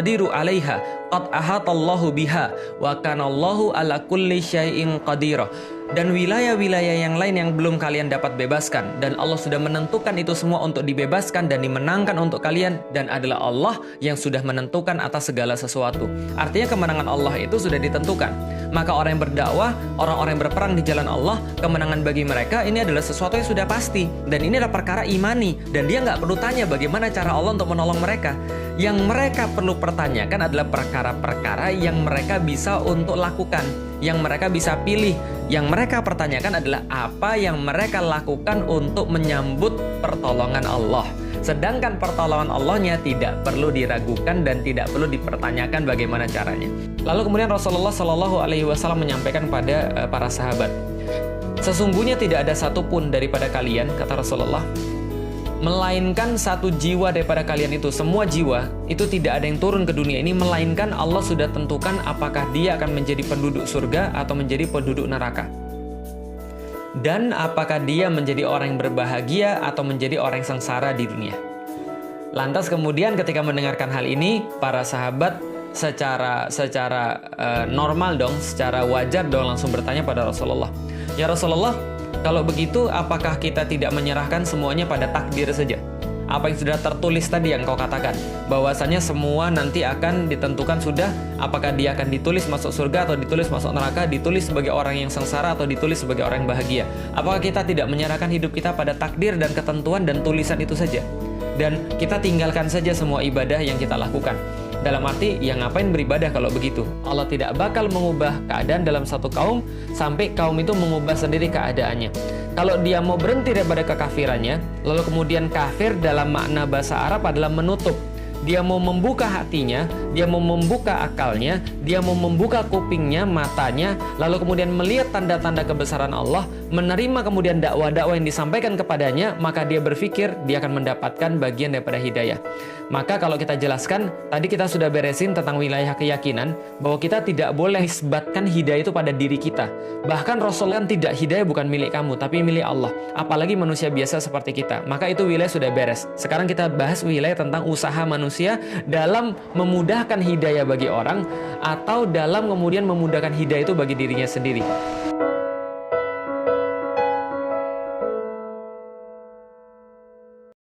taqdiru 'alaiha qad ahatallahu biha wa kanallahu ala kulli syai'in qadir. Dan wilayah-wilayah yang lain yang belum kalian dapat bebaskan, dan Allah sudah menentukan itu semua untuk dibebaskan dan dimenangkan untuk kalian, dan adalah Allah yang sudah menentukan atas segala sesuatu. Artinya kemenangan Allah itu sudah ditentukan. Maka orang yang berdakwah, orang-orang yang berperang di jalan Allah, kemenangan bagi mereka ini adalah sesuatu yang sudah pasti, dan ini adalah perkara imani, dan dia nggak perlu tanya bagaimana cara Allah untuk menolong mereka. Yang mereka perlu pertanyakan adalah perkara-perkara yang mereka bisa untuk lakukan, yang mereka bisa pilih. Yang mereka pertanyakan adalah apa yang mereka lakukan untuk menyambut pertolongan Allah. Sedangkan pertolongan Allahnya tidak perlu diragukan dan tidak perlu dipertanyakan bagaimana caranya. Lalu kemudian Rasulullah Shallallahu Alaihi Wasallam menyampaikan pada para sahabat, sesungguhnya tidak ada satupun daripada kalian, kata Rasulullah, melainkan satu jiwa daripada kalian itu, semua jiwa itu tidak ada yang turun ke dunia ini, melainkan Allah sudah tentukan apakah dia akan menjadi penduduk surga atau menjadi penduduk neraka, dan apakah dia menjadi orang yang berbahagia atau menjadi orang yang sengsara di dunia. Lantas kemudian ketika mendengarkan hal ini, para sahabat secara normal dong, secara wajar dong langsung bertanya pada Rasulullah, ya Rasulullah, kalau begitu, apakah kita tidak menyerahkan semuanya pada takdir saja? Apa yang sudah tertulis tadi yang kau katakan, bahwasanya semua nanti akan ditentukan sudah, apakah dia akan ditulis masuk surga atau ditulis masuk neraka, ditulis sebagai orang yang sengsara atau ditulis sebagai orang yang bahagia. Apakah kita tidak menyerahkan hidup kita pada takdir dan ketentuan dan tulisan itu saja? Dan kita tinggalkan saja semua ibadah yang kita lakukan. Dalam arti, ya ngapain beribadah kalau begitu? Allah tidak bakal mengubah keadaan dalam satu kaum sampai kaum itu mengubah sendiri keadaannya. Kalau dia mau berhenti daripada kekafirannya, lalu kemudian kafir dalam makna bahasa Arab adalah menutup. Dia mau membuka hatinya, dia mau membuka akalnya, dia mau membuka kupingnya, matanya, lalu kemudian melihat tanda-tanda kebesaran Allah, menerima kemudian dakwah-dakwah yang disampaikan kepadanya, maka dia berpikir dia akan mendapatkan bagian daripada hidayah. Maka kalau kita jelaskan, tadi kita sudah beresin tentang wilayah keyakinan, bahwa kita tidak boleh nisbatkan hidayah itu pada diri kita. Bahkan Rasulullah tidak, hidayah bukan milik kamu, tapi milik Allah. Apalagi manusia biasa seperti kita. Maka itu wilayah sudah beres. Sekarang kita bahas wilayah tentang usaha manusia dalam memudahkan hidayah bagi orang, atau dalam kemudian memudahkan hidayah itu bagi dirinya sendiri.